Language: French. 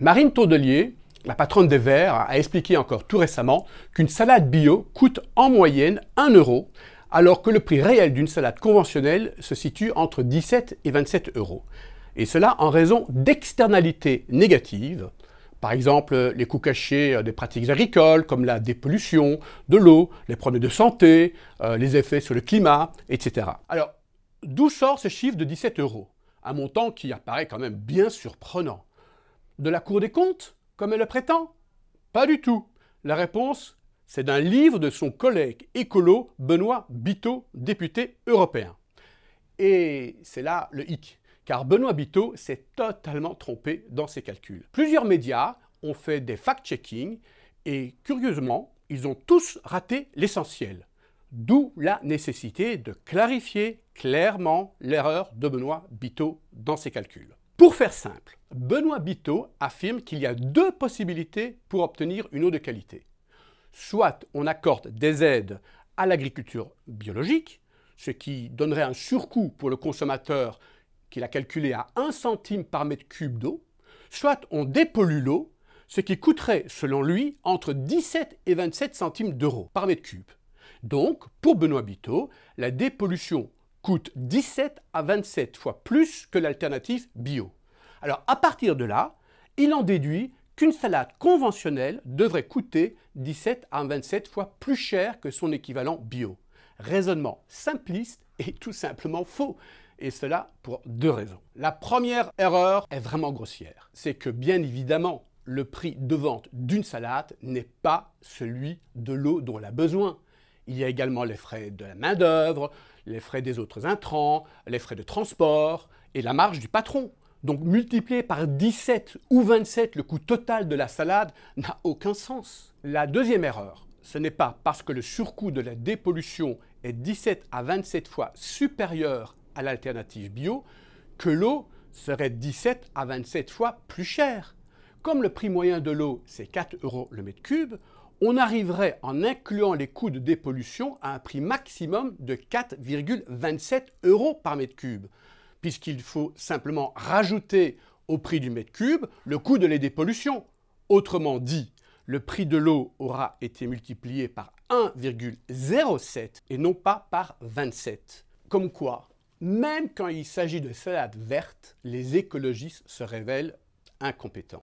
Marine Tourdelier, la patronne des Verts, a expliqué encore tout récemment qu'une salade bio coûte en moyenne 1 €, alors que le prix réel d'une salade conventionnelle se situe entre 17 et 27 €. Et cela en raison d'externalités négatives, par exemple les coûts cachés des pratiques agricoles, comme la dépollution de l'eau, les problèmes de santé, les effets sur le climat, etc. Alors, d'où sort ce chiffre de 17 €? Un montant qui apparaît quand même bien surprenant. De la Cour des comptes, comme elle le prétend? Pas du tout. La réponse, c'est d'un livre de son collègue écolo Benoît Biteau, député européen. Et c'est là le hic, car Benoît Biteau s'est totalement trompé dans ses calculs. Plusieurs médias ont fait des fact-checking et curieusement, ils ont tous raté l'essentiel. D'où la nécessité de clarifier clairement l'erreur de Benoît Biteau dans ses calculs. Pour faire simple, Benoît Biteau affirme qu'il y a deux possibilités pour obtenir une eau de qualité. Soit on accorde des aides à l'agriculture biologique, ce qui donnerait un surcoût pour le consommateur qu'il a calculé à 1 centime par mètre cube d'eau, soit on dépollue l'eau, ce qui coûterait selon lui entre 17 et 27 centimes d'euros par mètre cube. Donc, pour Benoît Biteau, la dépollution coûte 17 à 27 fois plus que l'alternative bio. Alors, à partir de là, il en déduit qu'une salade conventionnelle devrait coûter 17 à 27 fois plus cher que son équivalent bio. Raisonnement simpliste et tout simplement faux. Et cela pour deux raisons. La première erreur est vraiment grossière. C'est que bien évidemment, le prix de vente d'une salade n'est pas celui de l'eau dont elle a besoin. Il y a également les frais de la main-d'œuvre, les frais des autres intrants, les frais de transport et la marge du patron. Donc multiplier par 17 ou 27 le coût total de la salade n'a aucun sens. La deuxième erreur, ce n'est pas parce que le surcoût de la dépollution est 17 à 27 fois supérieur à l'alternative bio que l'eau serait 17 à 27 fois plus chère. Comme le prix moyen de l'eau, c'est 4 € le mètre cube, on arriverait, en incluant les coûts de dépollution, à un prix maximum de 4,27 € par mètre cube, puisqu'il faut simplement rajouter au prix du mètre cube le coût de la dépollution. Autrement dit, le prix de l'eau aura été multiplié par 1,07 et non pas par 27. Comme quoi, même quand il s'agit de salade verte, les écologistes se révèlent incompétents.